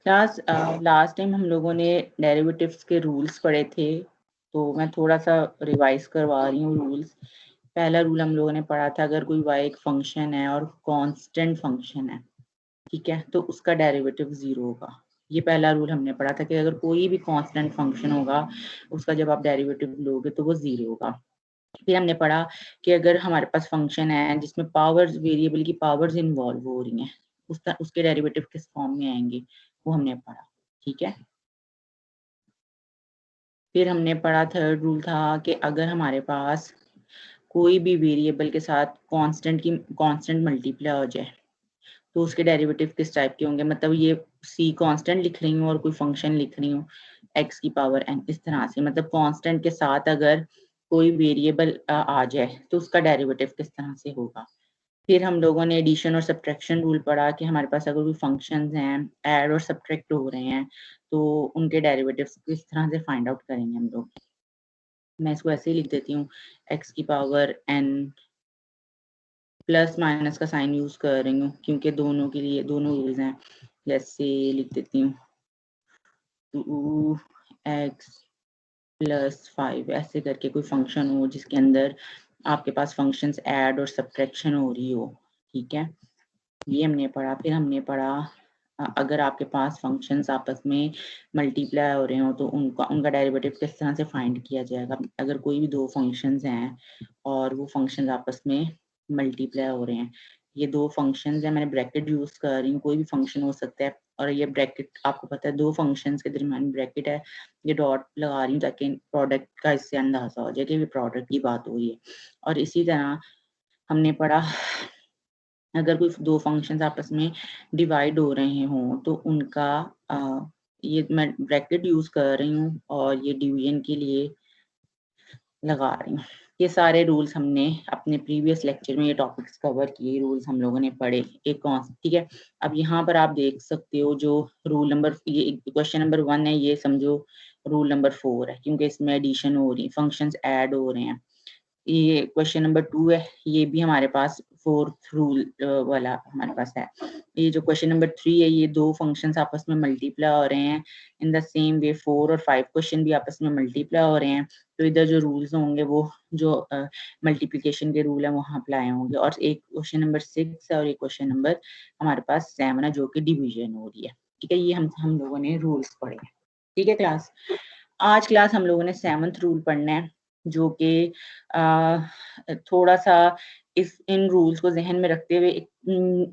Class last time हम लोगों ने डेरिवेटिव्स के रूल्स पढ़े थे, तो मैं थोड़ा सा रिवाइज करवा रही हूँ रूल्स। पहला रूल हम लोगों ने पढ़ा था, अगर कोई y एक फंक्शन है और कांस्टेंट फंक्शन है, ठीक है, तो उसका डेरिवेटिव 0 होगा। ये पहला रूल हमने पढ़ा था कि अगर कोई भी कांस्टेंट फंक्शन होगा, उसका जब आप डेरिवेटिव लोगे तो वो 0 होगा। फिर हमने पढ़ा कि अगर हमारे पास फंक्शन है जिसमें पावर्स, वेरिएबल की पावर्स इन्वॉल्व हो रही हैं, उसके डेरिवेटिव किस फॉर्म में आएंगे, वो हमने पढ़ा, ठीक है। फिर हमने पढ़ा, थर्ड रूल था कि अगर हमारे पास कोई भी वेरिएबल के साथ कांस्टेंट मल्टीप्लाई हो जाए, तो उसके डेरिवेटिव किस टाइप के होंगे। मतलब ये सी कांस्टेंट लिख रही हूँ और कोई फंक्शन लिख रही हूँ एक्स की पावर एन, इस तरह से, मतलब कांस्टेंट के साथ अगर कोई वेरिएबल आ जाए तो उसका डेरिवेटिव किस तरह से होगा। फिर हम लोगों ने एडिशन और सब्ट्रैक्शन रूल पढ़ा कि हमारे पास अगर कोई फंक्शंस हैं, ऐड और सब्ट्रैक्ट हो रहे हैं, तो उनके डेरिवेटिव्स किस तरह से फाइंड आउट करेंगे हम लोग। मैं इसको ऐसे ही लिख देती हूँ, एक्स की पावर एन, प्लस माइनस का साइन यूज कर रही हूँ क्योंकि दोनों के लिए दोनों रूल्स हैं। जैसे लिख देती हूँ 2x प्लस 5, ऐसे करके कोई फंक्शन हो जिसके अंदर आपके पास फंक्शंस ऐड और सब्ट्रैक्शन हो रही हो, ठीक है, ये हमने पढ़ा। फिर हमने पढ़ा अगर आपके पास फंक्शंस आपस में मल्टीप्लाई हो रहे हो तो उनका डेरिवेटिव किस तरह से फाइंड किया जाएगा। अगर कोई भी दो फंक्शंस हैं और वो फंक्शंस आपस में मल्टीप्लाई हो रहे हैं, ये दो फंक्शंस हैं, मैंने ब्रैकेट यूज कर रही हूँ, कोई भी फंक्शन हो सकता है, और ये ब्रैकेट आपको पता है दो फंक्शंस के दरमियान ब्रैकेट है, ये डॉट लगा रही हूँ ताकि प्रोडक्ट का इससे अंदाजा हो जाए कि प्रोडक्ट की बात हो रही है। और इसी तरह हमने पढ़ा अगर कोई दो फंक्शंस आपस में डिवाइड हो रहे हों तो उनका ये मैं ब्रैकेट यूज कर रही हूँ और ये डिवीजन के लिए लगा रही हूँ। ये सारे रूल्स हमने अपने प्रीवियस लेक्चर में ये टॉपिक्स कवर किए, रूल्स हम लोगों ने पढ़े एक कौन, ठीक है। अब यहाँ पर आप देख सकते हो जो रूल नंबर, ये क्वेश्चन नंबर 1 है, ये समझो रूल नंबर 4 है क्योंकि इसमें एडिशन हो रही है, फंक्शंस ऐड हो रहे हैं। ये क्वेश्चन नंबर 2 है, ये भी हमारे पास फोर्थ रूल वाला हमारे पास है। ये जो क्वेश्चन नंबर 3 है, ये दो फंक्शंस आपस में मल्टीप्लाई हो रहे हैं। इन द सेम वे 4 और 5 क्वेश्चन भी आपस में मल्टीप्लाई हो रहे हैं, तो इधर जो रूल्स होंगे वो जो मल्टीप्लिकेशन के रूल है वहाँ अप्लाई होंगे। और एक क्वेश्चन नंबर 6 है और एक क्वेश्चन नंबर हमारे पास 7 है जो कि डिवीजन हो रही है, ठीक है। ये हम लोगों ने रूल्स पढ़े हैं, ठीक है क्लास। आज क्लास हम लोगों ने 7th रूल पढ़ना है जो कि थोड़ा सा इन रूल्स को जहन में रखते हुए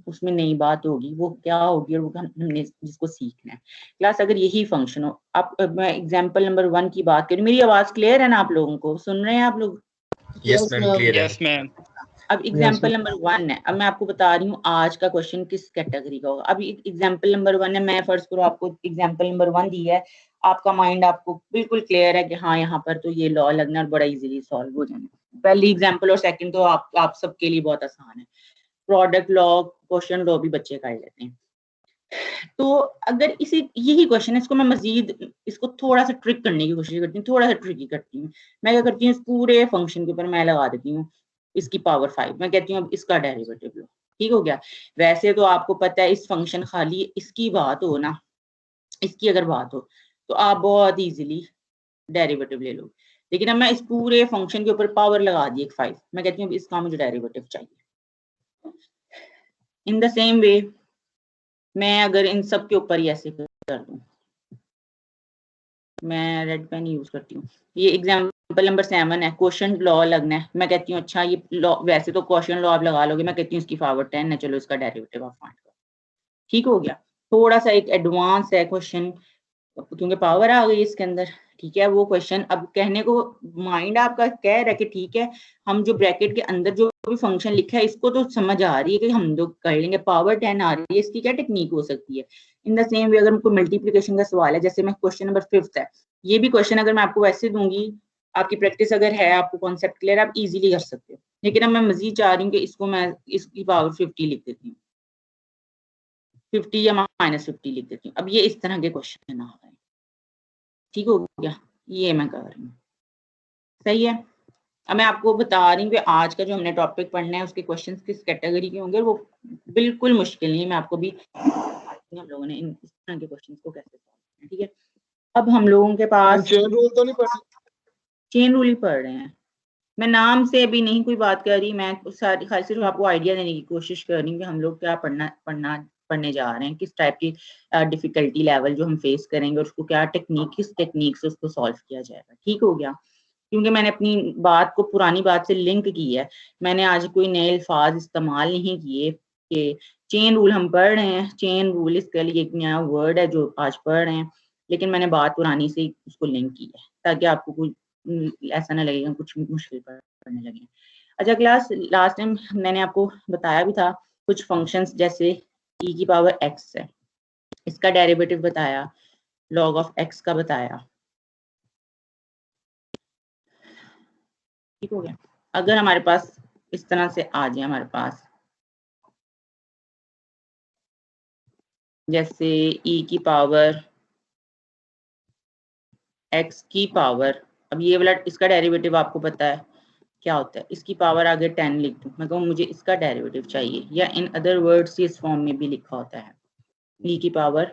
उसमें नई बात होगी, वो क्या होगी और वो हमने जिसको सीखना है। क्लास अगर यही फंक्शन हो, आप मैं एग्जांपल नंबर 1 की बात करूं, मेरी आवाज क्लियर है ना, आप लोगों को सुन रहे हैं आप लोग? यस मैम, क्लियर है। Yes ma'am. अब एग्जाम्पल नंबर 1 है, अब मैं आपको बता रही हूँ आज का क्वेश्चन किस कैटेगरी का होगा। अब एग्जाम्पल नंबर 1 है, मैं फर्स्ट करूँ आपको एग्जाम्पल नंबर 1 दी है, आपका माइंड आपको बिल्कुल क्लियर है कि हाँ यहाँ पर तो ये लॉ लगना और बड़ा इजीली सॉल्व हो जाना। पहली एग्जाम्पल और सेकंड तो आप सबके लिए बहुत आसान है, प्रोडक्ट लॉ, क्वेश्चन लॉ भी बच्चे कर लेते हैं। तो अगर इसी यही क्वेश्चन है, इसको मैं मजीद इसको थोड़ा सा ट्रिक करने की कोशिश करती हूँ, थोड़ा सा ट्रिकी करती हूँ। मैं क्या करती हूँ, इस पूरे फंक्शन के ऊपर मैं लगा देती हूँ इसकी पावर 5, मैं कहती हूँ अब इसका डेरिवेटिव लो, ठीक हो गया। वैसे तो आपको पता है इस फंक्शन खाली इसकी बात हो ना, इसकी अगर बात हो तो आप बहुत इजीली डेरिवेटिव ले लो, लेकिन अब मैं इस पूरे फंक्शन के ऊपर पावर लगा दी एक 5, मैं कहती हूँ इसका मुझे डेरिवेटिव चाहिए। इन द सेम वे मैं अगर इन सब के ऊपर ही ऐसे कर दूं, मैं रेड पेन यूज करती हूँ, ये एग्जाम्पल नंबर 7 है, क्वेश्चन लॉ लगना है, मैं कहती हूँ अच्छा ये लॉ, वैसे तो क्वेश्चन लॉ आप लगा लोगे, मैं कहती हूँ इसकी पावर 10 है, चलो इसका डेरिवेटिव आप फाइंड करो, ठीक हो गया। थोड़ा सा एक एडवांस है क्वेश्चन क्योंकि पावर आ गई इसके अंदर, ठीक है। वो क्वेश्चन अब कहने को माइंड आपका कह रहा है कि ठीक है, हम जो ब्रैकेट के अंदर जो भी फंक्शन लिखा है इसको तो समझ आ रही है कि हम लोग कर लेंगे, पावर 10 आ रही है, इसकी क्या टेक्निक हो सकती है। इन द सेम वे अगर कोई मल्टीप्लिकेशन का सवाल है, जैसे मैं क्वेश्चन नंबर 5 है, ये भी क्वेश्चन अगर मैं आपको वैसे दूंगी, आपकी प्रैक्टिस अगर है, आपको कॉन्सेप्ट क्लियर, आप इजीली कर सकते हो, लेकिन अब मैं मजीद चाह रही हूँ कि इसको मैं इसकी पावर 50 लिख देती हूँ, 50 या -50 लिख देती हूँ। अब ये इस तरह के क्वेश्चन आ गए, ठीक हो गया, ये मैं कर रही हूँ, सही है। अब मैं आपको बता रही हूँ कि आज का जो हमने टॉपिक पढ़ना है उसके क्वेश्चंस किस कैटेगरी के होंगे, वो बिल्कुल मुश्किल नहीं है, मैं आपको भी हम लोगों ने इन इस तरह के क्वेश्चन को कैसे सॉल्व करना है, ठीक है। अब हम लोगों के पास चेन रूल तो नहीं पढ़ चेन रूल ही पढ़ रहे हैं। मैं नाम से अभी नहीं कोई बात कर रही, मैं सारी खाली सिर्फ आपको आइडिया देने की कोशिश कर रही हूँ कि हम लोग क्या पढ़ने जा रहे हैं, किस टाइप की डिफिकल्टी लेवल जो हम फेस करेंगे और उसको क्या टेक्निक, किस टेक्निक से उसको सॉल्व किया जाएगा। ठीक हो गया, क्योंकि मैंने अपनी बात को पुरानी बात से लिंक की है, मैंने आज कोई नए अल्फाज इस्तेमाल नहीं किए कि चेन रूल हम पढ़ रहे हैं, चेन रूल इसके लिए एक नया वर्ड है जो आज पढ़ रहे हैं, लेकिन मैंने बात पुरानी से ही उसको लिंक की है ताकि आपको कोई ऐसा ना लगेगा कुछ मुश्किल पढ़ने लगे। अच्छा क्लास, लास्ट टाइम मैंने आपको बताया भी था कुछ फंक्शंस जैसे e की पावर x है, इसका डेरिवेटिव बताया, log ऑफ x का बताया। ठीक हो गया। अगर हमारे पास इस तरह से आ जाए, हमारे पास जैसे e की पावर x की पावर, अब ये वाला इसका डेरिवेटिव आपको पता है क्या होता है, इसकी पावर आगे 10 लिख दूं, मैं कहूँ मुझे इसका डेरिवेटिव चाहिए, या इन अदर वर्ड्स इस फॉर्म में भी लिखा होता है e की पावर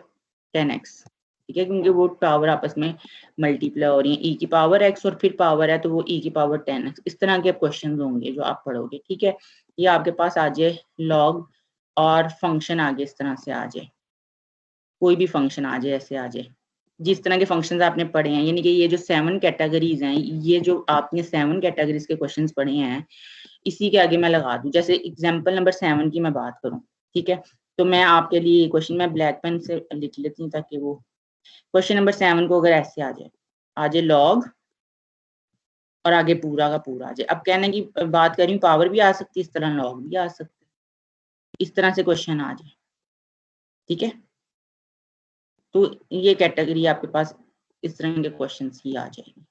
10x, ठीक है, क्योंकि वो पावर आपस में मल्टीप्लाई हो रही है, e की पावर x और फिर पावर है तो वो e की पावर 10x, इस तरह के क्वेश्चन होंगे जो आप पढ़ोगे। ठीक है, ये आपके पास आ जाए लॉग और फंक्शन आगे इस तरह से आ जाए, कोई भी फंक्शन आ जाए, ऐसे आ जाए जिस तरह के फंक्शंस आपने पढ़े हैं, यानी कि ये जो 7 कैटेगरीज हैं, ये जो आपने 7 कैटेगरीज के क्वेश्चंस पढ़े हैं, इसी के आगे मैं लगा दूं। जैसे एग्जांपल नंबर 7 की मैं बात करूं, ठीक है, तो मैं आपके लिए ये क्वेश्चन मैं ब्लैक पेन से लिख लेती हूँ ताकि वो क्वेश्चन नंबर 7 को अगर ऐसे आ जाए लॉग और आगे पूरा का पूरा आ जाए। अब कहने की बात कर रही हूँ, पावर भी आ सकती है इस तरह, लॉग भी आ सकते, इस तरह से क्वेश्चन आ जाए। ठीक है, तो ये कैटेगरी आपके पास इस तरह के क्वेश्चन ही आ जाएंगे।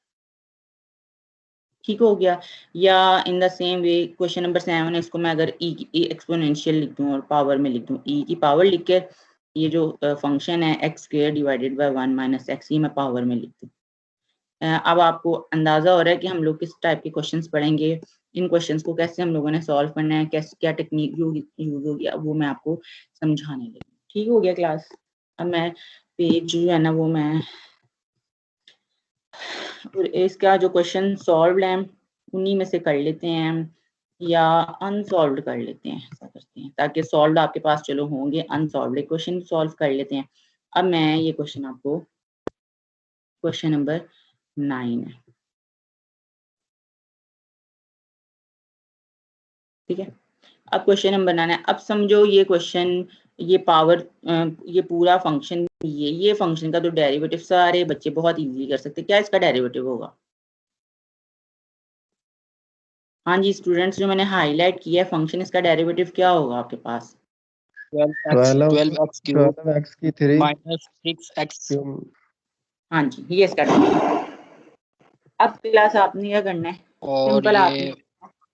ठीक हो गया। या in the same way question number 7 है, इसको मैं अगर ई एक्सपोनेंशियल लिख दूं और पावर में लिख दूं, ई की पावर लिख के ये जो फंक्शन है x square divided by 1 minus x, ये मैं पावर में लिख दूं। अब आपको अंदाजा हो रहा है कि हम लोग किस टाइप के क्वेश्चंस पढ़ेंगे, इन क्वेश्चंस को कैसे हम लोगों ने सॉल्व करना है, कैसे क्या टेक्निक यूज होगी, वो मैं आपको समझाने लगी। ठीक हो गया क्लास। अब मैं पेज जो है ना वो मैं इसका जो क्वेश्चन सॉल्व है उन्हीं में से कर लेते हैं या अनसॉल्व कर लेते हैं, ऐसा करते हैं ताकि सॉल्व आपके पास चलो होंगे, अनसॉल्व क्वेश्चन सॉल्व कर लेते हैं। अब मैं ये क्वेश्चन आपको, क्वेश्चन नंबर 9 है, ठीक है। अब क्वेश्चन नंबर 9 है, अब समझो ये क्वेश्चन, ये पावर, ये पूरा फंक्शन, ये फंक्शन का तो डेरिवेटिव सारे बच्चे बहुत इजीली कर सकते हैं। क्या इसका डेरिवेटिव होगा? हाँ जी स्टूडेंट्स, जो मैंने हाईलाइट किया है फंक्शन, इसका डेरिवेटिव क्या होगा आपके पास? 12x क्यूब 12x की 3 माइनस 6x। हाँ जी, ये इसका डेरिवेटिव। अब क्लास आपने क्या करना है, और सिंपल ये आपने,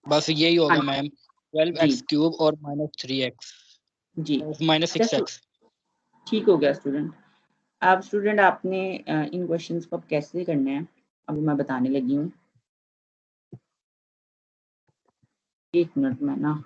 बस यही होगा हाँ मैम, जी 12x क्यूब और माइनस 3x जी, माइनस 6x। ठीक हो गया स्टूडेंट। अब स्टूडेंट आपने इन क्वेश्चंस को अब कैसे करना है, अब मैं बताने लगी हूँ। एक मिनट में ना,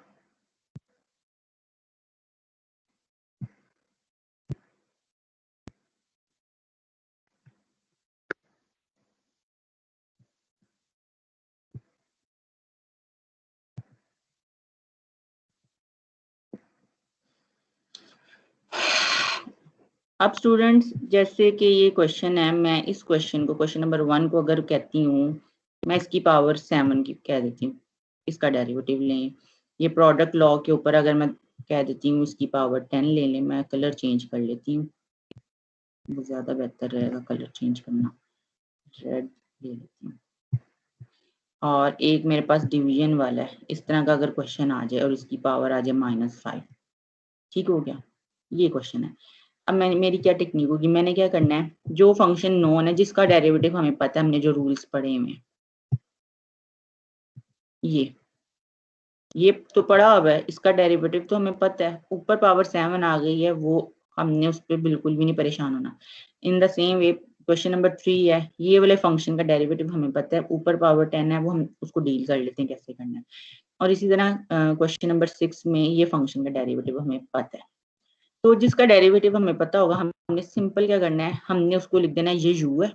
अब स्टूडेंट्स जैसे कि ये क्वेश्चन है, मैं इस क्वेश्चन को, क्वेश्चन नंबर 1 को अगर कहती हूँ, मैं इसकी पावर 7 की कह देती हूँ, इसका डेरिवेटिव लें। ये प्रोडक्ट लॉ के ऊपर अगर मैं कह देती हूँ इसकी पावर 10 ले लें, मैं कलर चेंज कर लेती हूँ, वो ज़्यादा बेहतर रहेगा कलर चेंज करना, रेड ले लेती हूँ। और एक मेरे पास डिवीजन वाला है, इस तरह का अगर क्वेश्चन आ जाए और इसकी पावर आ जाए -5, ठीक हो गया, ये क्वेश्चन है। अब मैं, मेरी क्या टेक्निक होगी, मैंने क्या करना है, जो फंक्शन नोन है जिसका डेरिवेटिव हमें पता है, हमने जो रूल्स पढ़े हुए हैं, ये तो पढ़ा हुआ है, इसका डेरिवेटिव तो हमें पता है, ऊपर पावर 7 आ गई है, वो हमने उस पर बिल्कुल भी नहीं परेशान होना। In the same way question number 3 है, ये वाले फंक्शन का डेरिवेटिव हमें पता है, ऊपर पावर 10 है, वो हम उसको डील कर लेते हैं कैसे करना है। और इसी तरह क्वेश्चन नंबर 6 में ये फंक्शन का डेरिवेटिव हमें पता है। तो जिसका डेरिवेटिव हमें पता होगा, हमने सिंपल क्या करना है, हमने उसको लिख देना है ये u है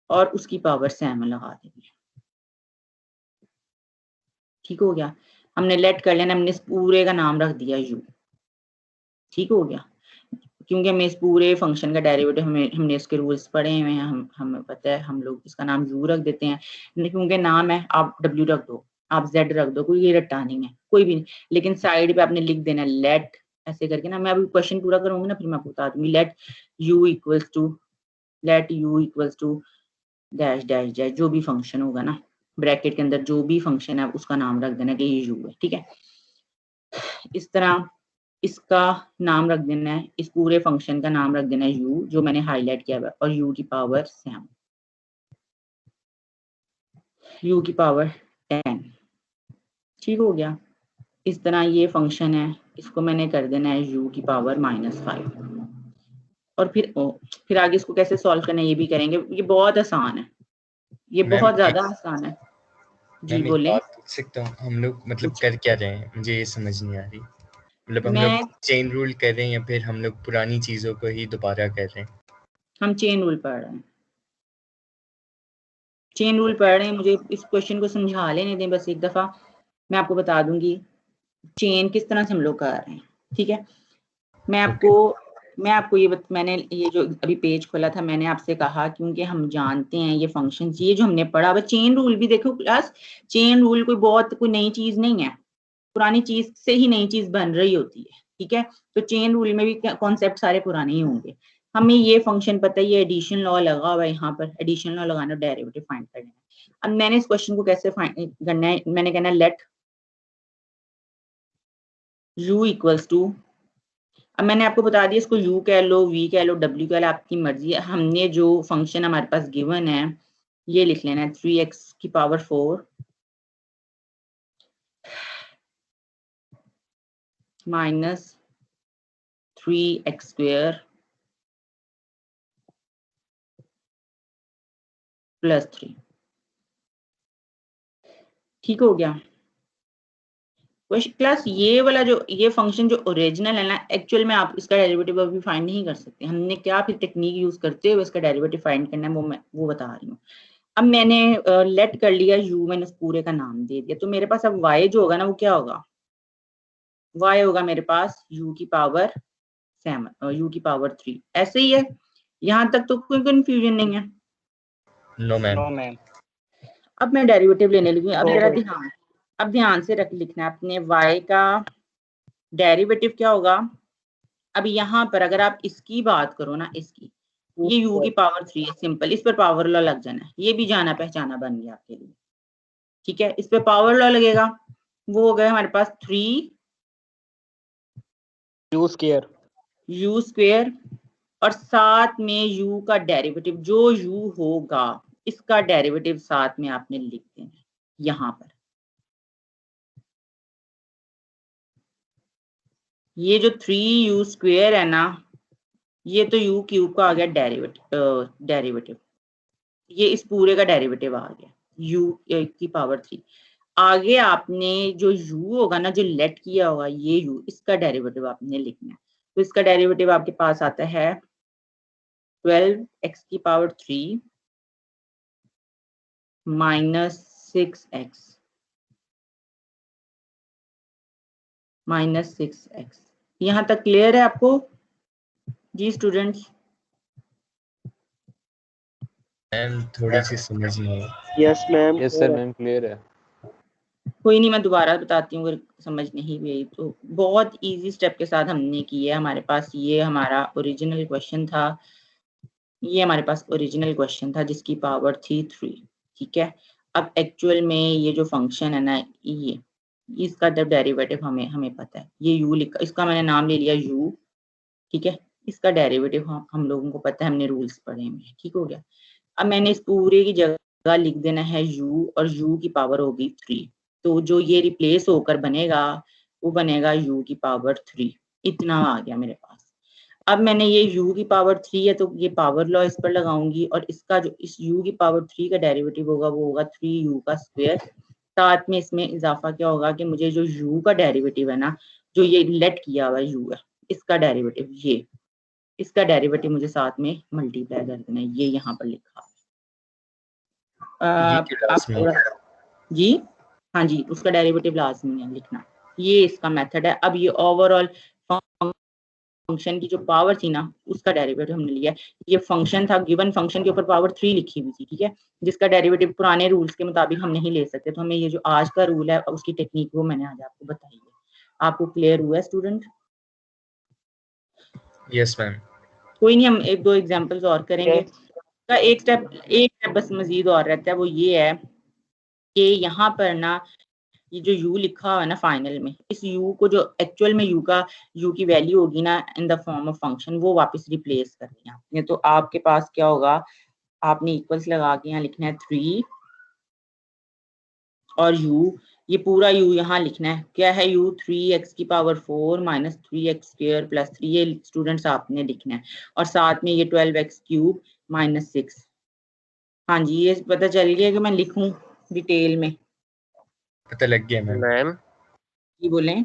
और उसकी पावर सैम लगा देंगे। ठीक हो गया, हमने लेट कर लेना, हमने इस पूरे का नाम रख दिया u। ठीक हो गया, क्योंकि हमें इस पूरे फंक्शन का डेरिवेटिव हमने इसके रूल्स पढ़े हुए हैं, हमें पता है, हम लोग इसका नाम u रख देते हैं, क्योंकि नाम है, आप w रख दो, आप z रख दो, कोई ये रट्टा नहीं है, कोई भी नहीं, लेकिन साइड पे आपने लिख देना लेट ऐसे करके ना। मैं अभी क्वेश्चन पूरा करूंगी ना, फिर मैं आपको बता दूंगी। Let u equals to dash dash dash, जो भी फंक्शन होगा ना ब्रैकेट के अंदर, जो भी फंक्शन है उसका नाम रख देना कि ये u है। ठीक है, इस तरह इसका नाम रख देना है, इस पूरे फंक्शन का नाम रख देना है u, जो मैंने हाईलाइट किया है, और u की पावर सैम, u की पावर 10। ठीक हो गया, इस तरह ये फंक्शन है, इसको मैंने कर देना है u की पावर -5। और फिर आगे इसको कैसे सॉल्व करना है ये भी करेंगे, ये बहुत आसान है, ये बहुत ज्यादा आसान है। जी मैं बोले। बात पूछ सकता हूँ, हम लोग मतलब कर क्या रहे हैं, मुझे ये समझ नहीं आ रही। मतलब हम मैं लोग चेन रूल कर रहे हैं या फिर हम लोग पुरानी चीजों को ही दोबारा कर रहे हैं? हम चेन रूल पढ़ रहे हैं, चेन रूल पढ़ रहे हैं। मुझे इस क्वेश्चन को समझा लेने दें बस एक दफा, मैं आपको बता दूंगी चेन किस तरह से हम लोग कर रहे हैं। ठीक है, मैं आपको मैंने ये जो अभी पेज खोला था, मैंने आपसे कहा क्योंकि हम जानते हैं ये फंक्शंस, ये जो हमने पढ़ा, अब चेन रूल भी देखो क्लास, चेन रूल कोई नई चीज नहीं है, पुरानी चीज से ही नई चीज बन रही होती है। ठीक है, तो चेन रूल में भी कॉन्सेप्ट सारे पुराने ही होंगे। हमें ये फंक्शन पता है, ये एडिशन लॉ लगा हुआ है, यहाँ पर एडिशन लॉ लगाना, डेरिवेटिव फाइंड करना है। अब मैंने इस क्वेश्चन को कैसे फाइंड करना है, मैंने कहना है लेट u इक्वल्स टू, अब मैंने आपको बता दिया, इसको u कह लो, v कह लो, w कह लो, आपकी मर्जी है। हमने जो फंक्शन हमारे पास गिवन है ये लिख लेना है 3x की power 4 minus 3x square plus 3। ठीक हो गया क्लास, ये वाला जो ये फंक्शन जो ओरिजिनल है ना, एक्चुअल में आप इसका डेरिवेटिव अभी फाइंड नहीं कर सकते। हमने क्या फिर टेक्निक यूज करते हुए इसका डेरिवेटिव फाइंड करना है, वो बता रही हूँ। अब मैंने लेट कर लिया u, मैंने उस पूरे का नाम दे दिया, तो मेरे पास अब y जो होगा ना, वो क्या होगा, y होगा मेरे पास u की पावर 7, u की पावर 3। ऐसे ही है, यहाँ तक तो कोई कंफ्यूजन नहीं है। No ma'am. No ma'am. अब मैं डेरिवेटिव लेने लगी, अब जरा ध्यान से लिखना है अपने y का डेरिवेटिव क्या होगा। अब यहाँ पर अगर आप इसकी बात करो ना, इसकी, ये u की पावर 3 है, सिंपल, इस पर पावर लॉ लग जाना है, ये भी जाना पहचाना बन गया आपके लिए। ठीक है, इस पे पावर लॉ लगेगा, वो हो गया हमारे पास 3 u स्क्वायर और साथ में u का डेरिवेटिव, जो u होगा इसका डेरिवेटिव साथ में आपने लिख देना है यहाँ पर। ये जो 3u स्क्वायर है ना, ये तो u क्यूब का आ गया डेरिवेटिव, ये इस पूरे का डेरिवेटिव आ गया u की पावर 3। आगे आपने जो u होगा ना, जो लेट किया होगा ये u, इसका डेरिवेटिव आपने लिखना है। तो इसका डेरिवेटिव आपके पास आता है 12x की पावर 3 माइनस 6x। यहाँ तक क्लियर है आपको जी स्टूडेंट्स? मैम थोड़ी सी समझ नहीं आई। Yes ma'am. Yes sir ma'am, clear है। कोई नहीं, मैं दोबारा बताती हूँ अगर समझ नहीं हुई तो। बहुत इजी स्टेप के साथ हमने की है। हमारे पास ये हमारा ओरिजिनल क्वेश्चन था, ये हमारे पास ओरिजिनल क्वेश्चन था जिसकी पावर थी 3। ठीक है, अब एक्चुअल में ये जो फंक्शन है ना, ये इसका जब डेरिवेटिव हमें पता है, ये u लिखा, इसका मैंने नाम ले लिया u। ठीक है, इसका डेरिवेटिव हम लोगों को पता है, हमने रूल्स पढ़े हैं। ठीक हो गया, अब मैंने इस पूरे की जगह लिख देना है u, और u की पावर होगी 3। तो जो ये रिप्लेस होकर बनेगा वो बनेगा u की पावर 3। इतना आ गया मेरे पास। अब मैंने ये u की पावर 3 है, तो ये पावर लॉ इस पर लगाऊंगी, और इसका जो इस u की पावर 3 का डेरिवेटिव होगा वो होगा 3u का स्क्वायर। साथ में इसमें इजाफा क्या होगा कि मुझे जो u का डेरिवेटिव है ना, जो ये लेट किया हुआ u है, इसका डेरिवेटिव, ये इसका डेरिवेटिव मुझे साथ में मल्टीप्लाई कर देना है, ये यहाँ पर लिखा ये आप क्लास में जी हाँ जी, उसका डेरिवेटिव लाजमी है लिखना। ये इसका मेथड है। अब ये ओवरऑल फंक्शन की जो पावर थी ना, उसका डेरिवेटिव हमने लिया। ये फंक्शन था, गिवन फंक्शन के ऊपर पावर 3 लिखी हुई थी, ठीक है, जिसका डेरिवेटिव पुराने रूल्स के मुताबिक हम नहीं ले सकते, तो हमें ये जो आज का रूल है उसकी टेक्निक वो मैंने आज आपको बताई है। आपको क्लियर हुआ है स्टूडेंट? Yes ma'am. कोई नहीं, हम एक दो एग्जांपल्स और करेंगे। का एक स्टेप बस मजीद और रहता है, वो ये है कि यहाँ पर ना ये जो u लिखा हुआ है ना फाइनल में, इस u को जो एक्चुअल में u की वैल्यू होगी ना in the form of function, वो वापस रिप्लेस करनी है आपने। तो आपके पास क्या होगा, आपने इक्वल्स लगा के यहाँ लिखना है 3 और u, ये पूरा u यहाँ लिखना है। क्या है u? 3x की power 4 minus 3x square plus 3, ये स्टूडेंट्स आपने लिखना है। और साथ में ये 12x क्यूब माइनस 6। हाँ जी, ये पता चल गया कि मैं लिखूं डिटेल में? पता लग गया मैम। मैम ये बोलें।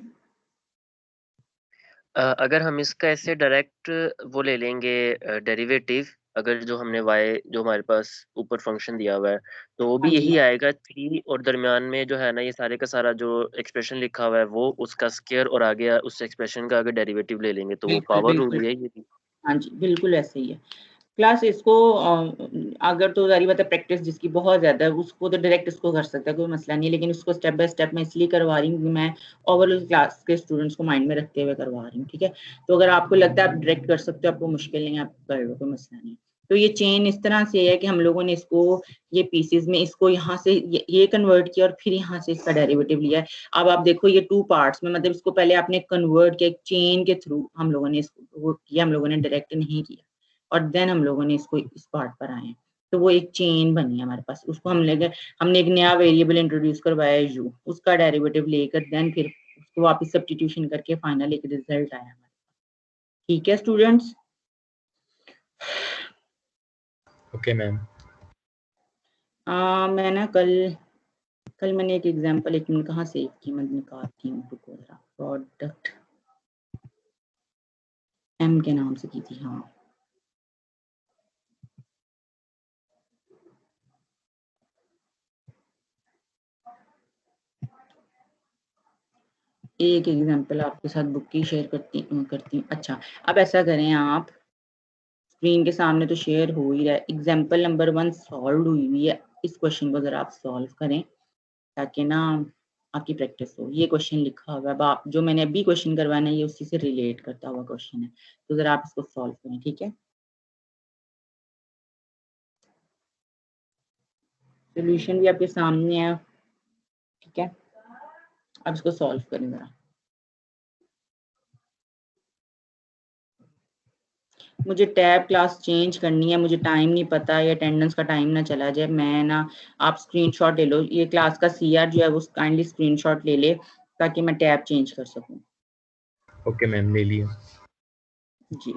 अगर हम इसका ऐसे डायरेक्ट वो ले लेंगे डेरिवेटिव, अगर जो हमने y जो हमारे पास ऊपर फंक्शन दिया हुआ है तो वो भी हाँ जी, यही आएगा 3, और दरमियान में जो है ना ये सारे का सारा जो एक्सप्रेशन लिखा हुआ है वो उसका स्क्वायर, और आगे उस एक्सप्रेशन का अगर डेरिवेटिव ले लेंगे तो वो बिल्कुल पावर रूल बिल्कुल। ही है ये भी। हाँ जी, बिल्कुल ऐसे ही है। क्लास इसको अगर तो जारी बात है, प्रैक्टिस जिसकी बहुत ज्यादा है उसको तो डायरेक्ट इसको कर सकता है, कोई मसला नहीं है, लेकिन इसको स्टेप बाय स्टेप मैं इसलिए करवा रही हूँ कि मैं ओवरऑल क्लास के स्टूडेंट्स को माइंड में रखते हुए करवा रही हूँ, ठीक है। तो अगर आपको लगता है आप डायरेक्ट कर सकते हो, आपको मुश्किल नहीं है, आप कर लो, कोई मसला नहीं। तो ये चेन इस तरह से है कि हम लोगों ने इसको ये पीसेज में इसको यहाँ से ये कन्वर्ट किया और फिर यहाँ से इसका डेरिवेटिव लिया है। अब आप देखो ये 2 पार्ट्स में, मतलब इसको पहले आपने कन्वर्ट किया, चेन के थ्रू हम लोगों ने इसको वो किया, हम लोगों ने डायरेक्ट नहीं किया, और देन हम लोगों ने इसको इस पार्ट पर आए। तो वो एक चेन बनी है हमारे पास, उसको हमने एक नया वेरिएबल इंट्रोड्यूस करवाया u, उसका डेरिवेटिव लेकर देन फिर उसको वापस सब्स्टिट्यूशन करके फाइनल एक रिजल्ट आया हमारे। ठीक है स्टूडेंट्स? Okay ma'am. मैं ना कल मैंने एक एग्जांपल, एक मिनट कहाँ सेव की, मैं निकालती हूँ, रुको जरा। प्रोडक्ट m के नाम से की थी, हाँ। एक एग्जांपल आपके साथ बुक की शेयर करती हूँ। अच्छा, अब ऐसा करें, आप स्क्रीन के सामने तो शेयर हो ही रहा है, एग्जाम्पल नंबर 1 सॉल्व हुई हुई है। इस क्वेश्चन को जरा आप सॉल्व करें ताकि ना आपकी प्रैक्टिस हो। ये क्वेश्चन लिखा हुआ है, आप जो मैंने अभी क्वेश्चन करवाना है ये उसी से रिलेट करता हुआ क्वेश्चन है, तो जरा आप इसको सॉल्व करें, ठीक है। सोल्यूशन भी आपके सामने है, ठीक है। अब इसको सॉल्व करें जरा। मुझे टैब क्लास चेंज करनी है, मुझे टाइम नहीं पता, या अटेंडेंस का टाइम ना चला जाए। मैं ना, आप स्क्रीनशॉट ले लो, ये क्लास का CR जो है वो काइंडली स्क्रीनशॉट ले ले ताकि मैं टैब चेंज कर सकूं। ओके मैम, ले लिया। जी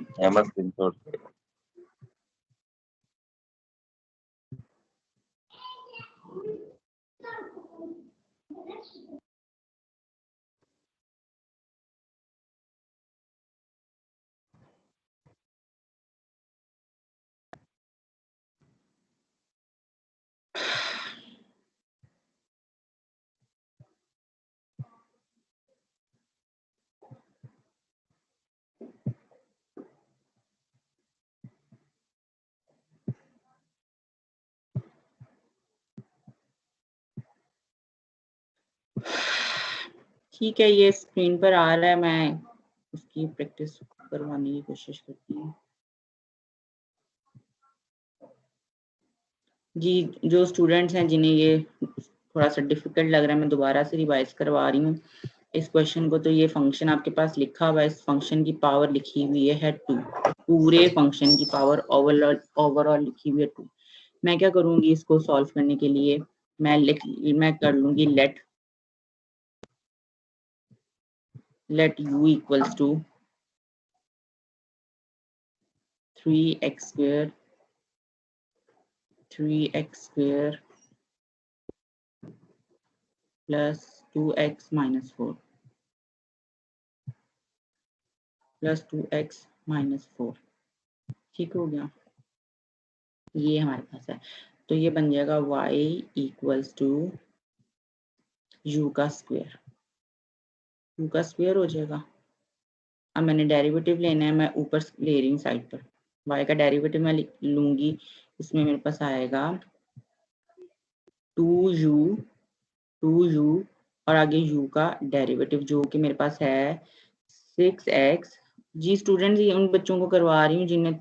ठीक है, ये स्क्रीन पर आ रहा है, मैं उसकी प्रैक्टिस करवाने की कोशिश करती हूँ। जी, जो स्टूडेंट्स हैं जिन्हें ये थोड़ा सा डिफिकल्ट लग रहा है, मैं दोबारा से रिवाइज करवा रही हूँ इस क्वेश्चन को। तो ये फंक्शन आपके पास लिखा हुआ है, इस फंक्शन की पावर लिखी हुई है 2, पूरे फंक्शन की पावर ओवरऑल लिखी हुई है 2। मैं क्या करूंगी इसको सॉल्व करने के लिए, मैं कर लूंगी let u equals to 3x square plus 2x minus 4। Plus 2x minus 4। ठीक हो गया, ये हमारे पास है। तो ये बन जाएगा y इक्वल्स टू u का स्क्वायर, u का स्क्वायर हो जाएगा। अब मैंने डेरिवेटिव लेना है, मैं ऊपर ले रही हूँ साइड पर, y का डेरिवेटिव मैं लूंगी, इसमें मेरे पास आएगा 2u और आगे u का डेरिवेटिव जो कि मेरे पास है 6x। जी स्टूडेंट्स, ये उन बच्चों को करवा रही हूँ जिन्हें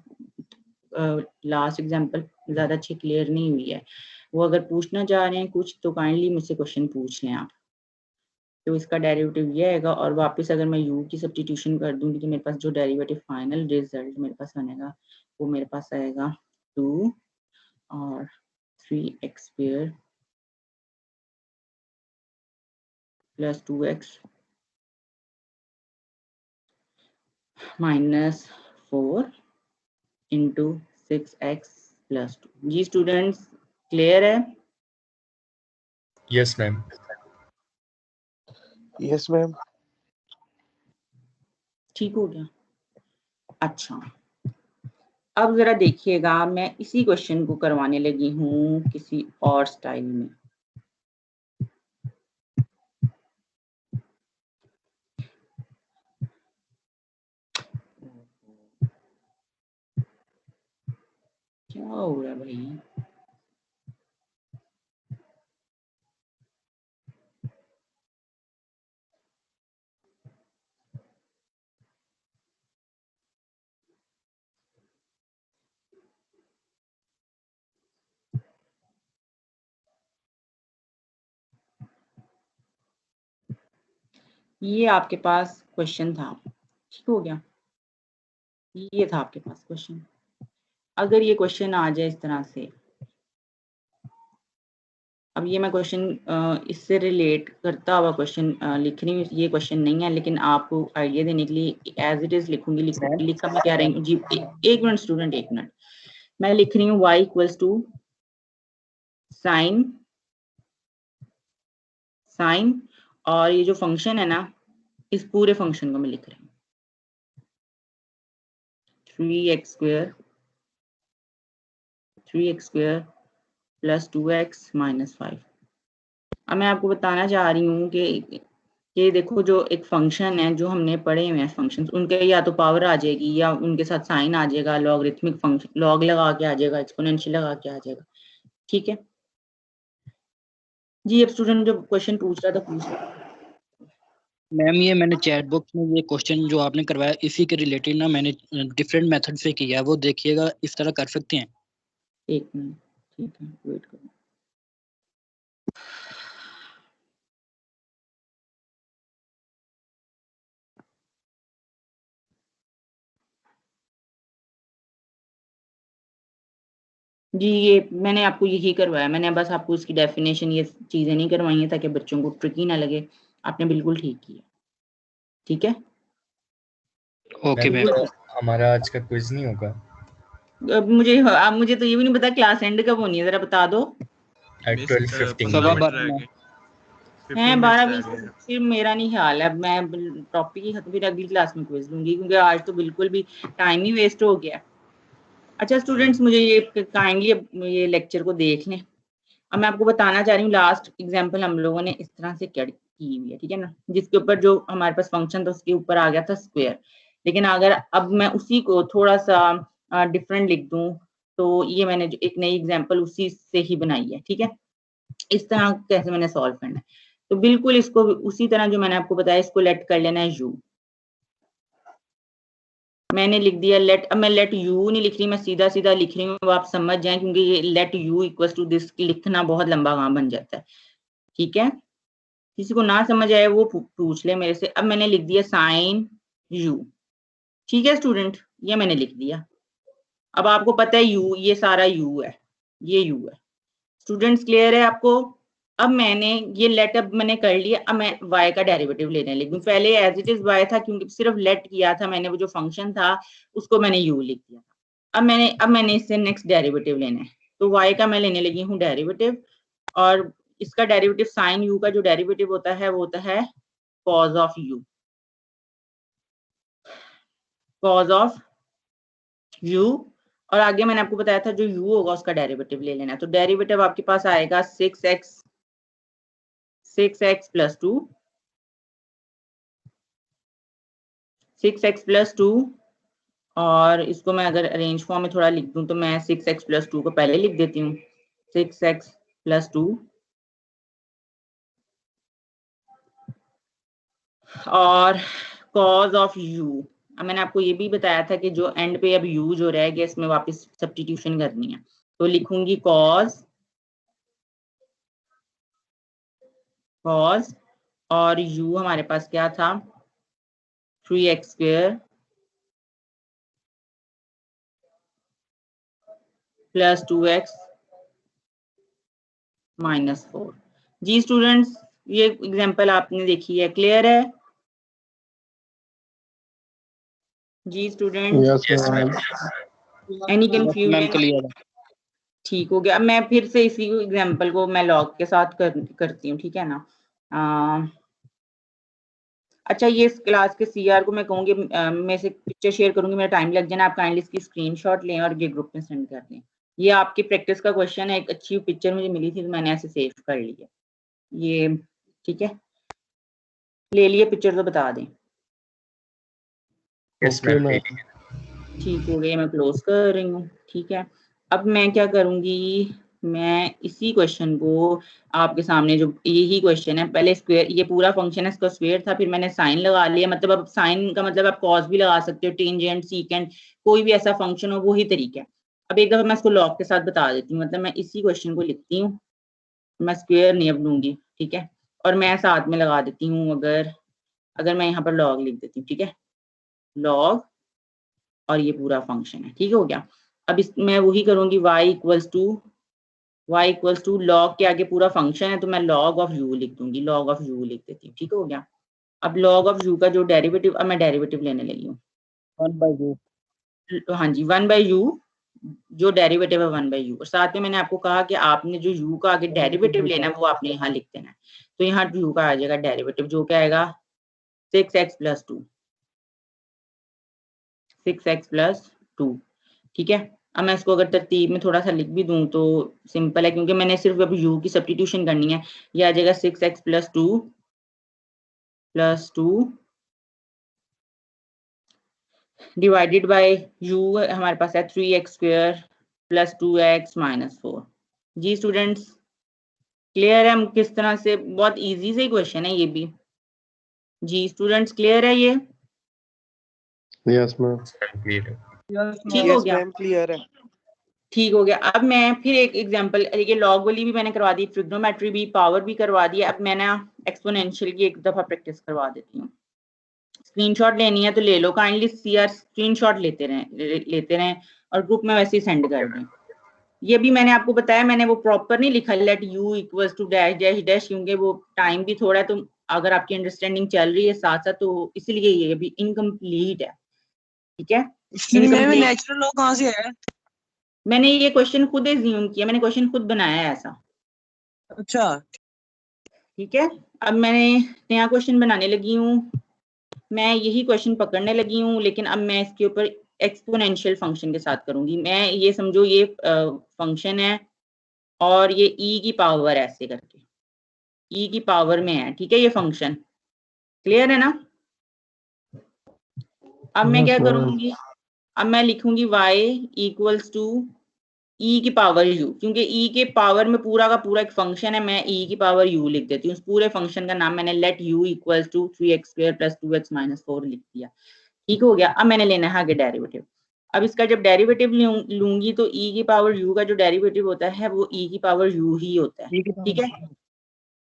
लास्ट एग्जाम्पल ज़्यादा अच्छी क्लियर नहीं हुई है, वो अगर पूछना चाह रहे हैं कुछ तो काइंडली मुझसे क्वेश्चन पूछ लें आप। तो इसका डेरिवेटिव ये आएगा और वापस अगर मैं u की सब्स्टिट्यूशन कर दूंगी तो मेरे पास जो डेरिवेटिव फाइनल रिजल्ट मेरे पास बनेगा वो मेरे पास आएगा 2 और 3x square plus 2x minus 4 into 6x plus 2। जी स्टूडेंट्स, क्लियर है? Yes ma'am. Yes ma'am. ठीक हो गया। अच्छा, अब जरा देखिएगा, मैं इसी क्वेश्चन को करवाने लगी हूँ किसी और स्टाइल में। क्या हो रहा है भाई? ये आपके पास क्वेश्चन था, ठीक हो गया, ये था आपके पास क्वेश्चन। अगर ये क्वेश्चन आ जाए इस तरह से, अब ये मैं क्वेश्चन इससे रिलेट करता हुआ क्वेश्चन लिख रही हूँ, ये क्वेश्चन नहीं है लेकिन आपको आइडिया देने के लिए एज इट इज लिखूंगी। लिखा मैं क्या रही हूँ जी, एक मिनट स्टूडेंट, एक मिनट। मैं लिख रही हूँ y इक्वल्स टू साइन और ये जो फंक्शन है ना, इस पूरे फंक्शन को मैं लिख रही हूँ 3x square plus 2x minus 5। अब मैं आपको बताना चाह रही हूँ कि ये देखो, जो एक फंक्शन है जो हमने पढ़े हुए हैं फंक्शंस, उनके या तो पावर आ जाएगी या उनके साथ साइन आ जाएगा, लॉगरिथमिक फंक्शन लॉग लगा के आ जाएगा, एक्सपोनेंशियल लगा के आ जाएगा। ठीक है जी, अब स्टूडेंट जो क्वेश्चन पूछ रहा था पूछ रहा। मैम ये मैंने चैट बॉक्स में ये क्वेश्चन जो आपने करवाया इसी के रिलेटेड ना मैंने डिफरेंट मेथड से किया है, वो देखिएगा, इस तरह कर सकते हैं। एक मिनट, ठीक है, वेट करो। जी ये मैंने आपको यही करवाया, मैंने बस आपको इसकी डेफिनेशन ये चीजें नहीं करवाई हैं ताकि बच्चों को ट्रिकी ना लगे। आपने बिल्कुल ठीक किया, ठीक है। Okay ma'am. हमारा आज का क्विज नहीं होगा? अब मुझे तो ये भी नहीं पता क्लास एंड कब होनी है, जरा बता दो। 12:15 हैं 12:20। फिर मेरा नहीं ख्याल है, मैं टॉपिक ही खत्म, फिर अगली क्लास में क्विज लूंगी क्योंकि आज तो बिल्कुल भी टाइम ही वेस्ट हो गया। अच्छा स्टूडेंट्स, मुझे ये काइंडली ये लेक्चर को देख लें। अब मैं आपको बताना चाह रही हूँ, लास्ट एग्जांपल हम लोगों ने इस तरह से की हुई है, ठीक है ना, जिसके ऊपर जो हमारे पास फंक्शन था उसके ऊपर आ गया था स्क्वायर। लेकिन अगर अब मैं उसी को थोड़ा सा डिफरेंट लिख दूं तो ये मैंने जो एक नई एग्जांपल उसी से ही बनाई है, ठीक है। इस तरह कैसे मैंने सॉल्व करना है, तो बिल्कुल इसको उसी तरह जो मैंने आपको बताया, इसको लेट कर लेना है u। मैंने लिख दिया लेट। अब मैं लेट u नहीं लिख रही, मैं सीधा सीधा लिख रही हूँ, आप समझ जाएं, क्योंकि ये let u equal to this लिखना बहुत लंबा काम बन जाता है, ठीक है। किसी को ना समझ आए वो पूछ ले मेरे से। अब मैंने लिख दिया साइन u, ठीक है स्टूडेंट, ये मैंने लिख दिया। अब आपको पता है u, ये सारा u है, ये u है। स्टूडेंट्स क्लियर है आपको? अब मैंने ये लेट अब मैंने कर लिया, अब मैं y का डेरिवेटिव लेने लगी। पहले एज इट इज y था क्योंकि सिर्फ लेट किया था मैंने, वो जो फंक्शन था उसको मैंने u लिख दिया। अब मैंने इससे नेक्स्ट डेरिवेटिव लेना है, तो y का मैं लेने लगी हूँ डेरिवेटिव, और इसका डेरिवेटिव साइन u का जो डेरिवेटिव होता है वो होता है cause of u। Cause of u, और आगे मैंने आपको बताया था जो u होगा उसका डेरिवेटिव ले लेना है। तो डेरिवेटिव आपके पास आएगा 6x प्लस 2, 6x प्लस 2, और इसको मैं अगर अरेंज फॉर्म में थोड़ा लिख दूं तो मैं 6x प्लस 2 को पहले लिख देती हूँ, 6x प्लस 2 और कॉज ऑफ u। अब मैंने आपको ये भी बताया था कि जो एंड पे अब u जो रह गया इसमें वापस सब्स्टिट्यूशन करनी है, तो लिखूंगी कॉज और u हमारे पास क्या था 3x square plus 2x minus 4। जी स्टूडेंट्स, ये एग्जांपल आपने देखी है, क्लियर है? जी students, any ma'am confusion? Clear है। ठीक हो गया। अब मैं फिर से इसी एग्जांपल को मैं लॉग के साथ करती हूँ, ठीक है ना? अच्छा, ये इस क्लास के सीआर को मैं कहूँगी मैं से पिक्चर शेयर करूंगी, मेरा टाइम लग जाना, आप काइंडली इसकी स्क्रीनशॉट लें और ये ग्रुप में सेंड कर दें। ये आपकी प्रैक्टिस का क्वेश्चन है, एक अच्छी पिक्चर मुझे मिली थी तो मैंने ऐसे सेव कर ली है ये, ठीक है? ले लिए पिक्चर तो बता दें। ठीक हो गया, मैं क्लोज कर रही हूँ, ठीक है? अब मैं क्या करूंगी, मैं इसी क्वेश्चन को आपके सामने, जो यही क्वेश्चन है, पहले स्क्वायर, ये पूरा फंक्शन है, इसका स्क्वायर था, फिर मैंने साइन लगा लिया, मतलब अब साइन का मतलब आप कॉस भी लगा सकते हो, टेंजेंट, सीकेंट, कोई भी ऐसा फंक्शन हो, वही तरीका है। अब एक दफा मैं इसको लॉग के साथ बता देती हूँ, मतलब मैं इसी क्वेश्चन को लिखती हूँ, मैं स्क्वायर नहीं अब लूंगी, ठीक है? और मैं साथ में लगा देती हूँ, अगर मैं यहाँ पर लॉग लिख देती हूँ, ठीक है? लॉग और ये पूरा फंक्शन है, ठीक हो गया? अब मैं वही करूंगी, y इक्वल्स टू लॉग के आगे पूरा फंक्शन है तो मैं log ऑफ u लिख दूंगी, log ऑफ u लिख देती हूँ, ठीक हो गया? अब log ऑफ u का जो डेरिवेटिव, अब मैं डेरिवेटिव लेने लगी हूँ 1/u। हाँ जी, 1/u, जो डेरिवेटिव है 1/u, और साथ में मैंने आपको कहा कि आपने जो u का आगे डेरिवेटिव लेना है वो आपने यहाँ लिख देना है। तो यहाँ u का आ जाएगा डेरिवेटिव, जो क्या आएगा 6x प्लस 2, 6x प्लस 2, ठीक है? अब मैं इसको अगर तरतीब में थोड़ा सा लिख भी दूं तो सिंपल है, क्योंकि मैंने सिर्फ अब u की सब्स्टिट्यूशन करनी है। ये आ जाएगा 6x plus 2 divided by u हमारे पास है 3x square plus 2x minus 4। जी स्टूडेंट्स, क्लियर है? हम किस तरह से, बहुत इजी से क्वेश्चन है ये भी। जी स्टूडेंट्स, क्लियर है ये? Yes ma'am. ठीक हो गया? क्लियर है। ठीक हो गया। अब मैं फिर एक एग्जांपल, ये लॉग वाली भी मैंने करवा दी, ट्रिग्नोमेट्री भी, पावर भी करवा दी। अब मैं ना एक्सपोनेंशियल की एक दफा प्रैक्टिस करवा देती हूँ। स्क्रीनशॉट लेनी है तो ले लो, काइंडली सीआर स्क्रीनशॉट लेते रहें और ग्रुप में वैसे ही सेंड कर दें। ये भी मैंने आपको बताया, मैंने वो प्रॉपर नहीं लिखा let u equals to dash dash dash, क्योंकि वो टाइम भी थोड़ा है, तो अगर आपकी अंडरस्टैंडिंग चल रही है साथ साथ तो इसलिए ये अभी इनकम्प्लीट है, ठीक है? नेचुरल लॉ कहाँ से है? मैंने ये क्वेश्चन खुद एज्यूम किया, मैंने क्वेश्चन खुद बनाया है ऐसा। अच्छा, ठीक है? अब मैंने नया क्वेश्चन बनाने लगी हूँ, मैं यही क्वेश्चन पकड़ने लगी हूँ, लेकिन अब मैं इसके ऊपर एक्सपोनेंशियल फंक्शन के साथ करूंगी। मैं ये समझो ये फंक्शन है और ये e की पावर ऐसे करके e की पावर में है, ठीक है? ये फंक्शन क्लियर है ना? अब मैं क्या करूंगी, अब मैं लिखूंगी y इक्वल्स टू e की पावर u, क्योंकि e के पावर में पूरा का पूरा एक फंक्शन है, मैं e की पावर u लिख देती हूँ। उस पूरे फंक्शन का नाम मैंने let u equals to 3x square plus 2x minus 4 लिख दिया, ठीक हो गया? अब मैंने लेना है आगे डेरिवेटिव। अब इसका जब डेरिवेटिव लूंगी तो e की पावर u का जो डेरिवेटिव होता है वो e की पावर u ही होता है, ठीक है?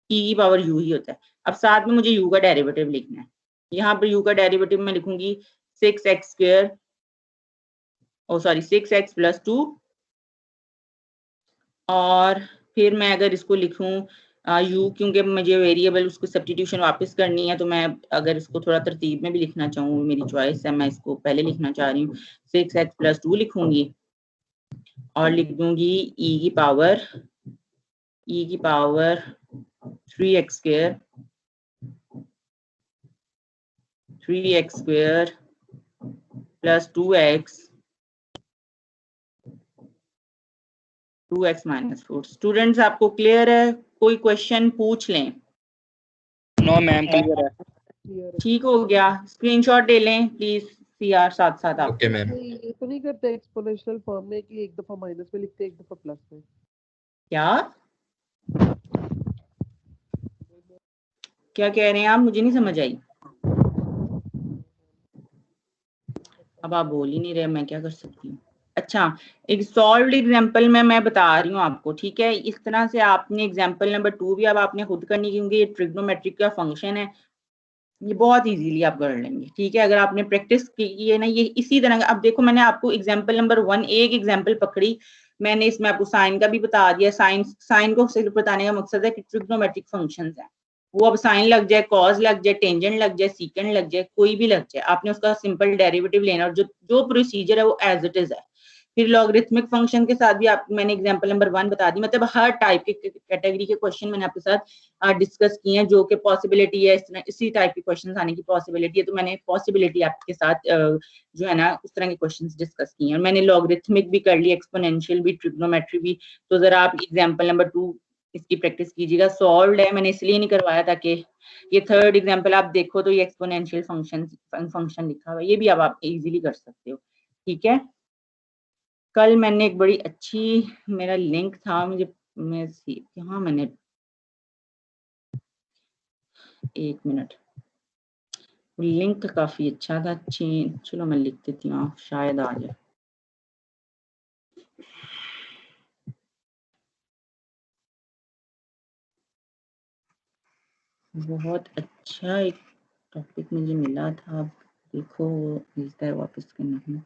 e की पावर u ही होता है। अब साथ में मुझे u का डेरिवेटिव लिखना है। यहाँ पर u का डेरिवेटिव मैं लिखूंगी 6x स्क्वायर, ओ सॉरी 6x प्लस 2, और फिर मैं अगर इसको लिखूं u, क्योंकि मुझे वेरिएबल उसको सब्स्टिट्यूशन वापस करनी है, तो मैं अगर इसको थोड़ा तरतीब में भी लिखना चाहूँ, मेरी चॉइस है, मैं इसको पहले लिखना चाह रही हूँ, 6x प्लस 2 लिखूंगी और लिख दूंगी e की power 3x square plus 2x minus 4। Students आपको क्लियर है? कोई क्वेश्चन पूछ लें। नो मैम, क्लियर है। ठीक हो गया, स्क्रीनशॉट ले लें प्लीज सीआर साथ साथ आप। Okay ma'am. ये तो नहीं करते एक्सपोनेंशियल फॉर्म में कि एक दफा माइनस में लिखते एक दफा प्लस में? क्या क्या कह रहे हैं आप? मुझे नहीं समझ आई। अब आप बोल ही नहीं रहे, मैं क्या कर सकती हूँ। अच्छा, एक सॉल्व्ड एग्जांपल में मैं बता रही हूँ आपको, ठीक है। इस तरह से आपने एग्जांपल नंबर 2 भी अब आपने खुद करनी, क्योंकि ये ट्रिग्नोमेट्रिक का फंक्शन है, ये बहुत इजीली आप कर लेंगे, ठीक है। अगर आपने प्रैक्टिस की है ना, ये इसी तरह। अब देखो, मैंने आपको एग्जांपल नंबर 1 एक एग्जांपल पकड़ी, मैंने इसमें आपको साइन का भी बता दिया। साइन को सिर्फ बताने का मकसद है कि ट्रिग्नोमेट्रिक फंक्शंस हैं, वो अब साइन लग जाए, कॉस लग जाए, टेंजेंट लग जाए, सीकेंड लग जाए, कोई भी लग जाए, आपने उसका सिंपल डेरिवेटिव लेना और जो जो प्रोसीजर है वो एज इट इज है। फिर लॉगरिथमिक फंक्शन के साथ भी आप, मैंने एग्जांपल नंबर 1 बता दी। मतलब हर टाइप के कैटेगरी के क्वेश्चन मैंने आपके साथ डिस्कस किए हैं, जो कि पॉसिबिलिटी है, इसी टाइप के क्वेश्चंस आने की पॉसिबिलिटी है, तो मैंने पॉसिबिलिटी आपके साथ जो है ना उस तरह के क्वेश्चंस डिस्कस किए हैं। और मैंने लॉगरिथमिक भी कर ली, एक्सपोनेंशियल भी, ट्रिग्नोमेट्री भी। तो जरा आप एग्जाम्पल नंबर 2 इसकी प्रैक्टिस कीजिएगा। सॉल्व्ड है, मैंने इसलिए नहीं करवाया ताकि ये थर्ड एग्जाम्पल आप देखो तो ये एक्सपोनेंशियल फंक्शन लिखा हुआ है, ये भी अब आप इजीली कर सकते हो, ठीक है। कल मैंने एक बड़ी अच्छी, मेरा लिंक था, मैं यहाँ मैंने, एक मिनट, लिंक काफी अच्छा था। चलो मैं लिख देती हूँ, शायद आ जाए। बहुत अच्छा एक टॉपिक मुझे मिला था, देखो मिलता है वापस के नहीं।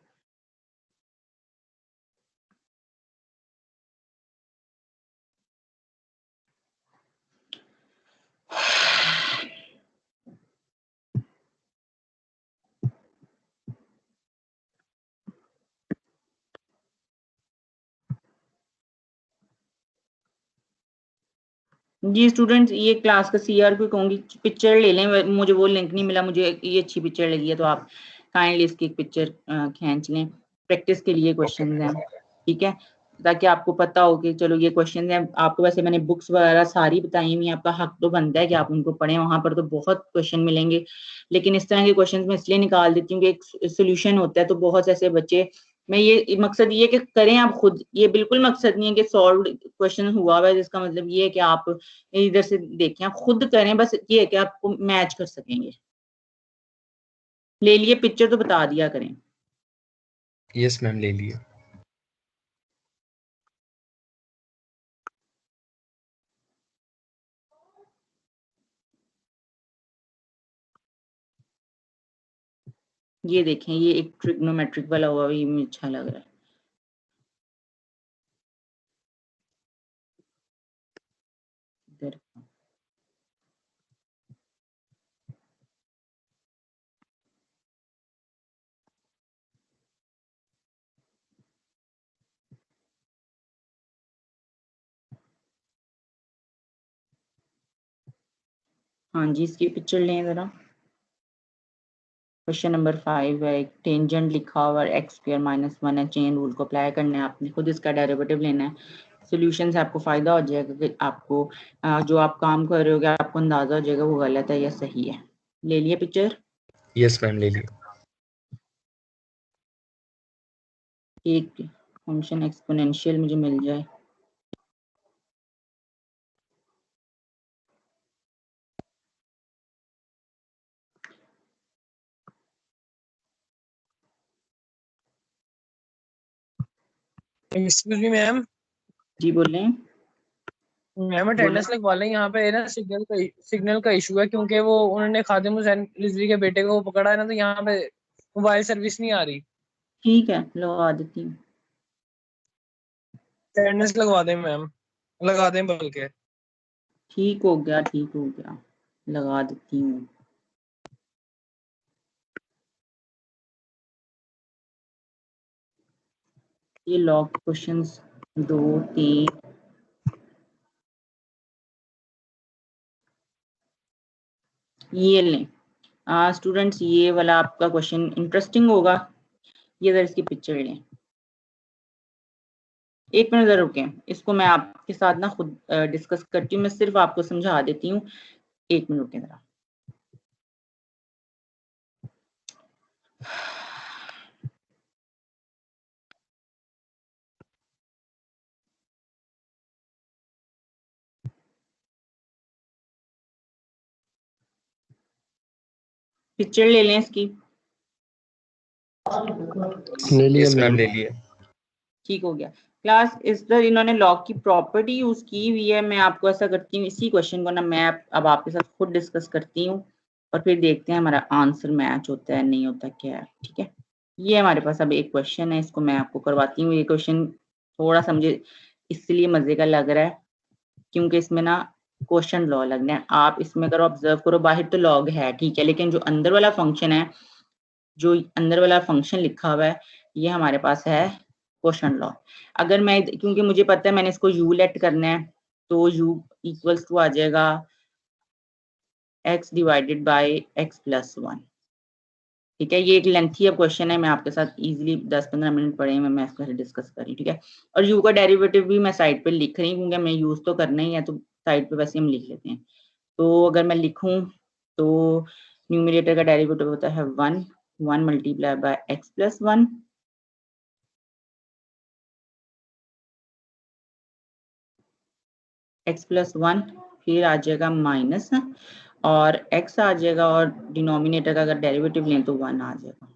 जी स्टूडेंट्स, ये क्लास का सीआर को कहूँगी पिक्चर ले लें, मुझे वो लिंक नहीं मिला, मुझे ये अच्छी पिक्चर लगी है, तो आप काइंडली इसकी एक पिक्चर खींच लें। प्रैक्टिस के लिए क्वेश्चंस हैं, ठीक है, ताकि आपको पता हो कि चलो ये क्वेश्चंस हैं। आपको वैसे मैंने बुक्स वगैरह सारी बताई हुई, आपका हक तो बनता है कि आप उनको पढ़ें, वहां पर तो बहुत क्वेश्चन मिलेंगे, लेकिन इस तरह के क्वेश्चन मैं इसलिए निकाल देती हूँ कि एक सोल्यूशन होता है। तो बहुत से ऐसे बच्चे, मैं ये मकसद ये कि करें आप खुद, ये बिल्कुल मकसद नहीं है कि सॉल्व क्वेश्चन हुआ हुआ है जिसका मतलब ये है कि आप इधर से देखें, आप खुद करें, बस ये है कि आपको मैच कर सकेंगे। ले लिए पिक्चर तो बता दिया करें। यस मैम, ले लिए। ये देखें, ये एक ट्रिग्नोमेट्रिक वाला हुआ, ये मुझे अच्छा लग रहा है। इधर हाँ जी, इसकी पिक्चर लें जरा। क्वेश्चन नंबर 5 है, एक टेंजेंट लिखा हुआ है, एक्स स्क्वायर माइनस 1 है, चेन रूल को अप्लाई करना है, आपने खुद इसका डेरिवेटिव लेना है। सोल्यूशन से आपको फायदा हो जाएगा कि आपको जो आप काम कर रहे हो आपको अंदाजा हो जाएगा वो गलत है या सही है। ले लिए पिक्चर? यस मैम, ले लिए। एक फंक्शन एक्सपोनेंशियल मुझे मिल जाए, एक्सक्यूज मी मैम, जी बोलें। मैम अटेंडेंस लगवा लें। यहाँ पे ना सिग्नल का इशू है, क्योंकि वो उन्होंने खादिम हुसैन रिजवी के बेटे को पकड़ा है ना, तो यहाँ पे मोबाइल सर्विस नहीं आ रही। ठीक है, लगा देती हूँ। अटेंडेंस लगवा दें मैम, लगा दें बल्कि। ठीक हो गया, ठीक हो गया, लगा देती हूँ। ये लॉग क्वेश्चंस 2, 3, ये लें। स्टूडेंट्स, ये वाला आपका क्वेश्चन इंटरेस्टिंग होगा। ये जरा इसकी पिक्चर लें, एक मिनट जरा रुकें, इसको मैं आपके साथ ना खुद डिस्कस करती हूँ, मैं सिर्फ आपको समझा देती हूँ, एक मिनट रुकें जरा। पिक्चर ले लें इसकी, ले लिया यस मैम, मैम। ले लिया। ठीक हो गया। क्लास इस तरह इन्होंने लॉग की प्रॉपर्टी यूज की हुई है। मैं आपको ऐसा करती हूँ, इसी क्वेश्चन को ना मैं अब आपके साथ खुद डिस्कस करती हूँ और फिर देखते हैं हमारा आंसर मैच होता है नहीं होता क्या है। ठीक है, ये हमारे पास अब एक क्वेश्चन है, इसको मैं आपको करवाती हूँ। ये क्वेश्चन थोड़ा सा मुझे इसलिए मजे का लग रहा है क्योंकि इसमें ना क्वेश्चन लॉ लगना है। आप इसमें करो, ऑब्जर्व करो, बाहर तो लॉग है ठीक है, लेकिन जो अंदर वाला फंक्शन है, जो अंदर वाला फंक्शन लिखा हुआ है, ये हमारे पास है क्वेश्चन लॉ। अगर मैं, क्योंकि मुझे पता है मैंने इसको यू लेट करना है, तो यू इक्वल्स टू आ जाएगा x divided by x plus 1। ठीक है, ये एक लेंथी क्वेश्चन है, मैं आपके साथ इजीली 10-15 मिनट पढ़े में मैं इसको डिस्कस कर रही हूँ। ठीक है, और यू का डेरिवेटिव भी मैं साइड पे लिख रही हूँ क्योंकि मैं यूज तो करना ही है, तो साइड पे वैसे हम लिख लेते हैं। तो अगर मैं लिखूं तो न्यूमरेटर का डेरिवेटिव होता है 1 multiply by x plus 1, x plus 1, फिर आ जाएगा माइनस और x आ जाएगा, और डिनोमिनेटर का अगर डेरिवेटिव लें तो 1 आ जाएगा,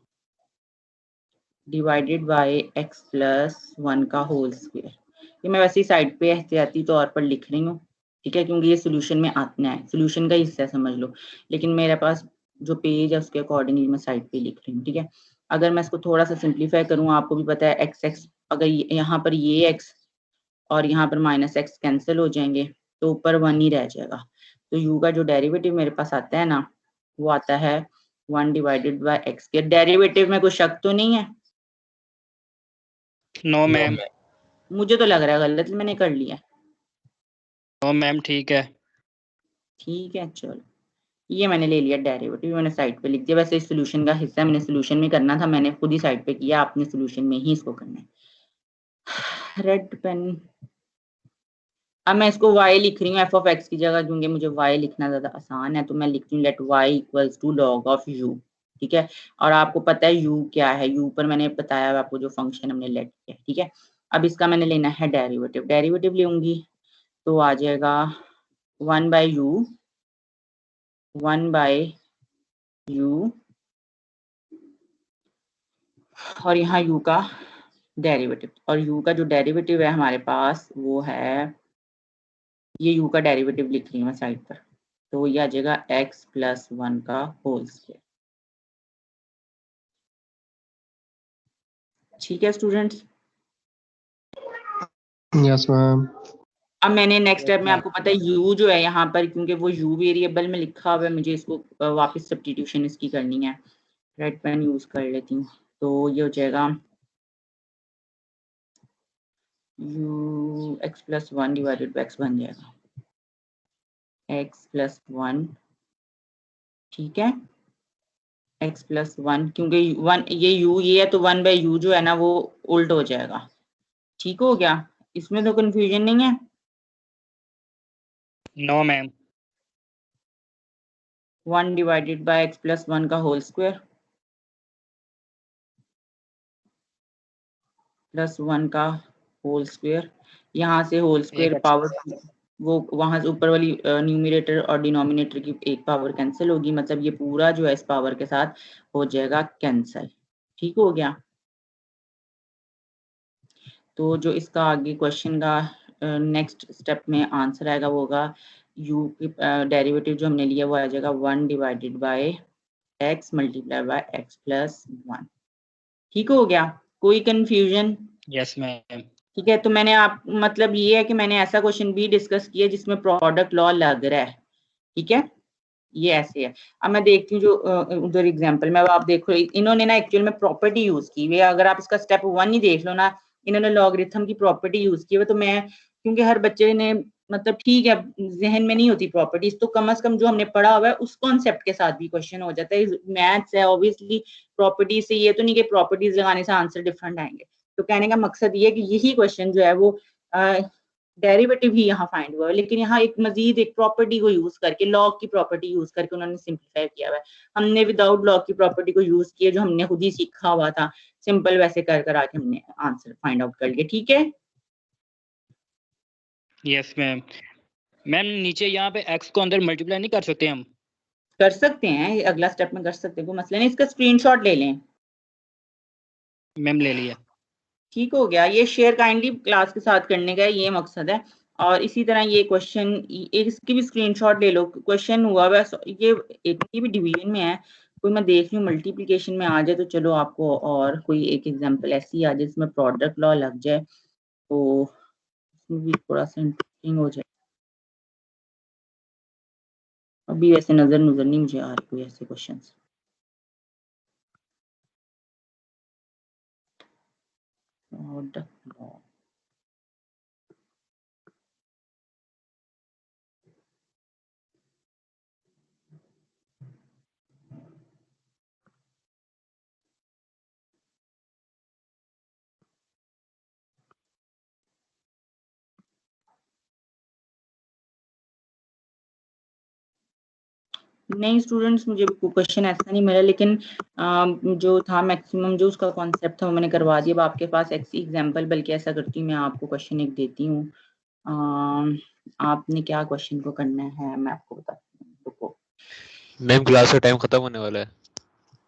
डिवाइडेड बाय x प्लस 1 का होल स्क्वायर। ये मैं वैसे ही साइड पे एहतियाती तौर पर लिख रही हूँ। ठीक है, क्योंकि ये सोल्यूशन में आना है, सोल्यूशन का हिस्सा समझ लो, लेकिन मेरे पास जो पेज है उसके अकॉर्डिंगली मैं साइड पे लिख रही हूँ। ठीक है, अगर मैं इसको थोड़ा सा सिंप्लीफाई करूँ, आपको भी पता है x अगर यहाँ पर ये x और यहाँ पर माइनस x कैंसिल हो जाएंगे तो ऊपर 1 ही रह जाएगा। तो u का जो डेरिवेटिव मेरे पास आता है ना, वो आता है 1 डिवाइडेड बाय x के। डेरिवेटिव में कोई शक तो नहीं है? No ma'am. मुझे तो लग रहा है गलत मैंने कर लिया। नो मैम, ठीक है। ठीक है, चलो ये मैंने ले लिया डेरिवेटिव, मैंने साइड पे लिख दिया। वैसे इस सोल्यूशन का हिस्सा मैंने सोल्यूशन में करना था, मैंने खुद ही साइड पे किया, आपने सोल्यूशन में ही इसको करना है। रेड पेन, अब मैं इसको y लिख रही हूँ f ऑफ x की जगह, क्योंकि मुझे y लिखना ज्यादा आसान है, तो मैं लिखती हूँ let y equals to log of u। ठीक है, और आपको पता है u क्या है, u पर मैंने बताया आपको जो फंक्शन हमने लेट किया। ठीक है, अब इसका मैंने लेना है डेरिवेटिव, डेरिवेटिव लूंगी तो आ जाएगा 1 बाय u, 1 बाय u, और यहाँ u का डेरिवेटिव, और u का जो डेरिवेटिव है हमारे पास वो है, ये u का डेरिवेटिव लिख रही हूँ मैं साइड पर, तो ये आ जाएगा x प्लस 1 का होल स्क्वायर। ठीक है स्टूडेंट्स, यस मैम। अब मैंने नेक्स्ट स्टेप में, आपको पता है u जो है यहाँ पर, क्योंकि वो u वेरिएबल में लिखा हुआ है, मुझे इसको वापस सब्स्टिट्यूशन इसकी करनी है। रेड पेन यूज कर लेती हूँ, तो ये हो जाएगा u x plus 1 divided by x बन जाएगा x प्लस 1। ठीक है, x प्लस 1, क्योंकि 1 ये u ये है तो 1 बाई u जो है ना वो उल्ट हो जाएगा। ठीक हो गया, इसमें तो कंफ्यूजन नहीं है? No ma'am. 1 divided by x plus 1 का होल स्क्वायर प्लस 1 का होल स्क्वायर, यहाँ से होल स्क्वायर पावर, वो वहां से ऊपर वाली न्यूमरेटर और डिनोमिनेटर की एक पावर कैंसिल होगी, मतलब ये पूरा जो है इस पावर के साथ हो जाएगा कैंसिल। ठीक हो गया, तो जो इसका आगे क्वेश्चन का नेक्स्ट स्टेप में आंसर आएगा वो होगा u की डेरिवेटिव जो हमने लिया वो आ जाएगा 1 divided by x multiply by x plus 1। ठीक हो गया, कोई कंफ्यूजन? Yes ma'am. ठीक है, तो मैंने आप मतलब ये है कि मैंने ऐसा क्वेश्चन भी डिस्कस किया जिसमें प्रोडक्ट लॉ लग रहा है। ठीक है, ये ऐसे है। अब मैं देखती हूँ जो उधर एग्जांपल में, अब आप देखो इन्होंने ना एक्चुअल में प्रॉपर्टी यूज की हुई है। अगर आप इसका स्टेप 1 ही देख लो ना, इन्होंने लॉगरिथम की प्रॉपर्टी यूज की है। तो मैं, क्योंकि हर बच्चे ने मतलब ठीक है जहन में नहीं होती प्रॉपर्टीज, तो कम से कम जो हमने पढ़ा हुआ है उस कॉन्सेप्ट के साथ भी क्वेश्चन हो जाता है। मैथ्स है ऑब्वियसली प्रॉपर्टीज से, ये तो नहीं कि प्रॉपर्टीज लगाने से आंसर डिफरेंट आएंगे। तो कहने का मकसद ये है कि यही क्वेश्चन जो है वो डेरिवेटिव ही यहाँ फाइंड हुआ है, लेकिन यहाँ एक मजीद एक प्रॉपर्टी को यूज करके, लॉग की प्रॉपर्टी यूज करके उन्होंने सिंप्लीफाई किया हुआ है। हमने विदाउट लॉग की प्रॉपर्टी को यूज किया, जो हमने खुद ही सीखा हुआ था सिंपल, वैसे कर कर आके हमने आंसर फाइंड आउट कर लिया। ठीक है, यस मैम। मैम नीचे यहाँ पे x को अंदर मल्टीप्लाई नहीं कर सकते हम? कर सकते हैं, अगला स्टेप में कर सकते हैं, कोई मसला नहीं। इसका स्क्रीनशॉट ले लें। मैम ले लिया। ठीक हो गया, ये शेयर काइंडली क्लास के साथ करने का ये मकसद है। और इसी तरह ये क्वेश्चन, इसकी भी स्क्रीनशॉट ले लो। क्वेश्चन हुआ वैसे ये एक भी डिवीजन में है, कोई मैं देख रही हूँ मल्टीप्लिकेशन में आ जाए तो चलो आपको, और कोई एक एग्जांपल ऐसी आ जाए जिसमें प्रोडक्ट लॉ लग जाए तो इसमें भी थोड़ा सा इंटरेस्टिंग हो जाए। अभी वैसे नजर नहीं मुझे आ रही कोई ऐसे क्वेश्चन। प्रोडक्ट लॉ, नहीं स्टूडेंट्स मुझे क्वेश्चन ऐसा नहीं मिला, लेकिन जो था मैक्सिमम जो उसका कॉन्सेप्ट था वो मैंने करवा दिया। अब आपके पास एग्जांपल, बल्कि ऐसा करती हूँ मैं आपको क्वेश्चन एक देती हूँ। आपने क्या क्वेश्चन को करना है मैं आपको बताती हूँ, रुको। मैम क्लास का टाइम खत्म होने वाला है।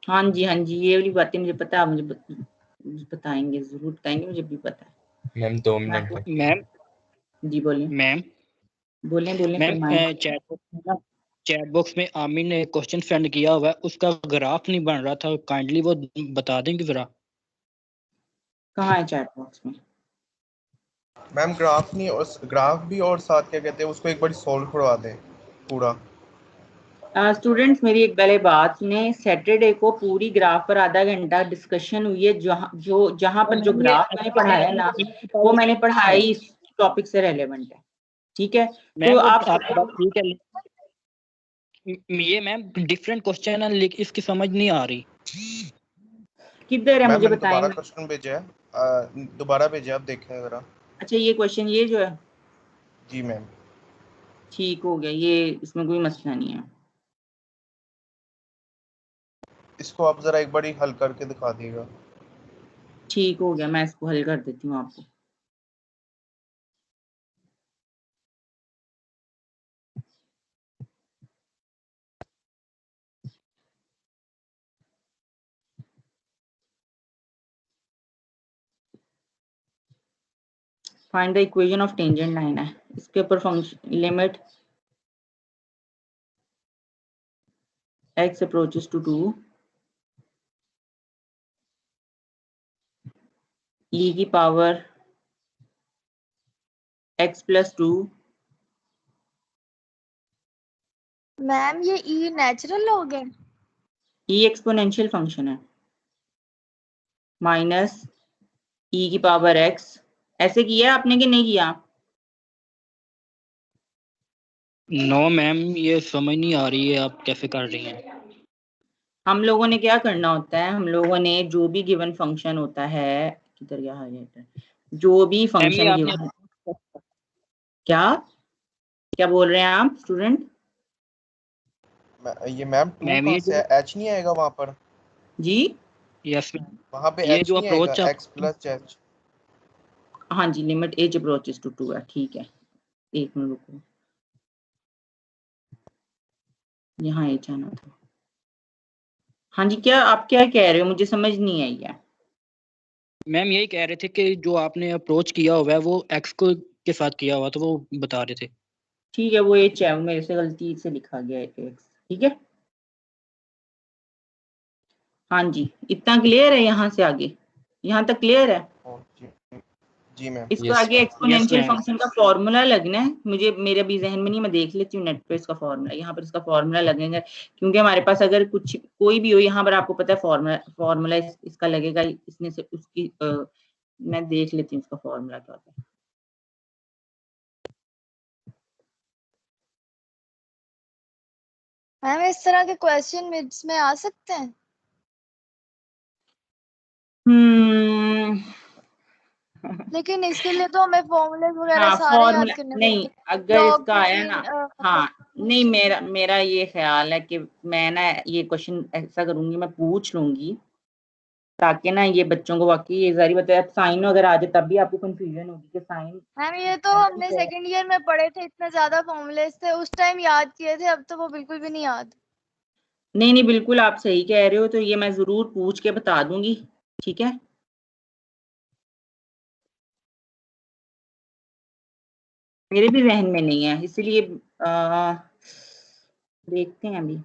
हाँ जी ये वाली बातें मुझे पता है, मुझे बताएंगे, जरूर बताएंगे, मुझे भी पता है। मैम 2 मिनट बाकी। मैम जी बोलिए। मैम बोलें मैम चैट बॉक्स में आमिर ने क्वेश्चन सेंड किया हुआ है, उसका ग्राफ नहीं बन रहा था, काइंडली वो बता देंगे जरा। कहाँ है चैट बॉक्स में? मैम ग्राफ नहीं, और ग्राफ भी और साथ क्या कहते हैं उसको एक बार सॉल्व करवा दें पूरा। स्टूडेंट्स मेरी एक पहले बात सुने, सैटरडे को पूरी ग्राफ पर आधा घंटा डिस्कशन हुई है। जहाँ पर जो ग्राफ मैंने पढ़ाया है ना, वो मैंने पढ़ाई इस टॉपिक से रेलेवेंट है। ठीक है, तो आप ठीक है, ये मैम डिफरेंट क्वेश्चन है लेकिन इसकी समझ नहीं आ रही। किधर है मुझे बताएं। दोबारा क्वेश्चन भेजा है, दोबारा भेजा, आप देखें जरा। अच्छा ये क्वेश्चन ये जो है, जी मैम ठीक हो गया, ये इसमें कोई मसला नहीं है। इसको आप जरा एक बार हल करके दिखा दीजिएगा। ठीक हो गया, मैं इसको हल कर देती हूँ आपको। Find the equation of tangent line है, इसके ऊपर function limit x approaches to 2 e की पावर x plus 2। मैम ये e नेचुरल लॉग है? e एक्सपोनेंशियल फंक्शन है, माइनस e की पावर x। ऐसे किया आपने कि नहीं किया? नो मैम ये समझ नहीं आ रही है आप कैसे कर रही हैं। हम लोगों ने क्या करना होता है, हम लोगों ने जो भी गिवन फंक्शन होता है, किधर गया हाईलाइटर, जो भी फंक्शन गिवन, क्या बोल रहे हैं आप स्टूडेंट? ये मैम कहाँ से है? h नहीं आएगा वहाँ पर? जी यस वहाँ पे ये h जो नहीं आएगा, अप्रोच x प्लस h। हाँ जी, लिमिट h अप्रोचेस टू 2 है। ठीक है, एक मिनट रुको, यहाँ h आना था। हाँ जी, क्या आप क्या कह रहे हो, मुझे समझ नहीं आई है। मैम यही कह रहे थे कि जो आपने अप्रोच किया हुआ है वो x को के साथ किया हुआ, तो वो बता रहे थे। ठीक है, वो h है, मेरे से गलती से लिखा गया है x। ठीक है, हाँ जी, इतना क्लियर है? यहाँ से आगे यहाँ तक क्लियर है? जी मैम। इसको आगे एक्सपोनेंशियल फंक्शन का फॉर्मूला लगना है, मुझे मेरे भी जहन में नहीं, मैं देख लेती हूँ नेट पे इसका फॉर्मूला। यहाँ पर इसका फॉर्मूला लगेगा, क्योंकि हमारे पास अगर कुछ कोई भी हो यहाँ पर आपको पता है फॉर्मूला इसका लगेगा, इसमें से उसकी मैं देख लेती हूँ इसका फॉर्मूला क्या होता है। मैम इस तरह के क्वेश्चन मिड्स में आ सकते हैं? लेकिन इसके लिए तो हमें फॉर्मूले वगैरह हाँ सारे याद फॉर्मूला करने नहीं, पड़ते। अगर लॉग इसका आया ना, बिटवीन हाँ नहीं, मेरा ये ख्याल है कि मैं ना ये क्वेश्चन ऐसा करूंगी, मैं पूछ लूंगी ताकि ना ये बच्चों को वाकई ये जारी बताया, साइन अगर आ जाए तब भी आपको कंफ्यूजन होगी कि साइन मैम ये तो हमने सेकंड ईयर में पढ़े थे, इतने ज्यादा फॉर्मूलेस थे उस टाइम याद किए थे, अब तो वो बिल्कुल भी नहीं याद। नहीं नहीं बिल्कुल आप सही कह रहे हो, तो ये मैं जरूर पूछ के बता दूंगी, ठीक है। मेरे भी जहन में नहीं है, इसीलिए देखते हैं अभी।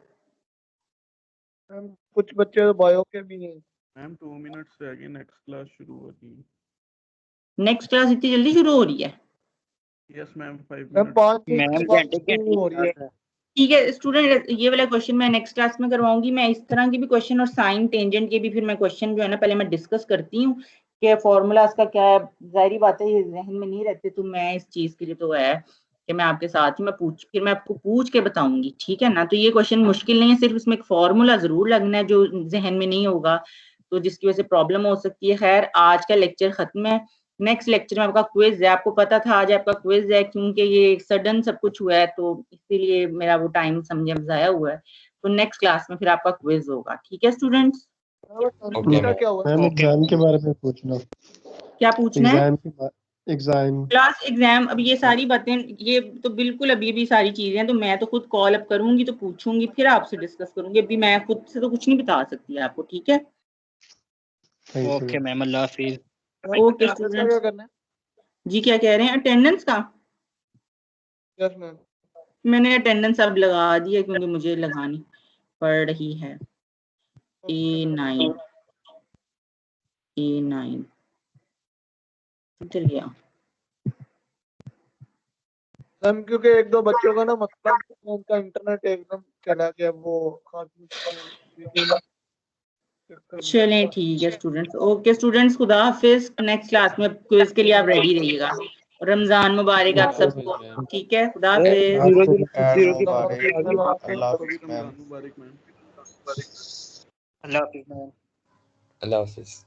मैम कुछ बच्चे तो बायो के भी हैं। मैम 2 मिनट्स रह गए, नेक्स्ट क्लास शुरू हो रही है। नेक्स्ट क्लास इतनी जल्दी शुरू हो रही है? Yes ma'am 5 ma'am minute. 5 ma'am minute बाद घंटे शुरू हो रही है। ठीक है स्टूडेंट, ये वाला क्वेश्चन मैं नेक्स्ट क्लास में करवाऊंगी। मैं इस तरह के भी क्वेश्चन और साइन टेंजेंट के भी फिर मैं क्वेश्चन जो है ना पहले मैं डिस्कस करती हूँ कि फॉर्मूलाज का क्या है। जाहिर बात है ये जहन में नहीं रहते, तो मैं इस चीज के लिए तो है कि मैं आपके साथ ही फिर मैं आपको पूछ के बताऊंगी, ठीक है ना। तो ये क्वेश्चन मुश्किल नहीं है, सिर्फ इसमें एक फॉर्मूला जरूर लगना है जो जहन में नहीं होगा, तो जिसकी वजह से प्रॉब्लम हो सकती है। खैर आज का लेक्चर खत्म है, नेक्स्ट लेक्चर में आपका क्विज है। आपको पता था आज आपका क्विज है, क्योंकि ये सडन सब कुछ हुआ है, तो इसीलिए मेरा वो टाइम समझे जाया हुआ है। तो नेक्स्ट क्लास में फिर आपका क्विज होगा, ठीक है स्टूडेंट्स। क्या हुआ? मैम एग्जाम के बारे में पूछना। क्या पूछना है? एग्जाम क्लास एग्जाम, अब ये सारी बातें, ये तो बिल्कुल अभी भी सारी चीजें हैं, तो मैं तो खुद कॉल अप करूंगी तो पूछूंगी, फिर आपसे डिस्कस करूंगी। अभी मैं खुद से तो कुछ नहीं बता सकती आपको, ठीक है। ओके मैम, अल्लाह हाफिज। Okay students. जी क्या कह रहे हैं? अटेंडेंस का? Yes ma'am. मैंने अटेंडेंस अब लगा दी है क्योंकि मुझे लगानी पड़ रही है। A9 किधर गया? मैम क्योंकि एक दो बच्चों का ना मतलब उनका इंटरनेट एकदम चला गया, वो चलें ठीक है स्टूडेंट्स। ओके स्टूडेंट्स, खुदा हाफिज। नेक्स्ट क्लास में क्विज के लिए आप रेडी रहिएगा। रमजान मुबारक आप सबको, ठीक है। खुदा हाफिज। अल्लाह हाफिज।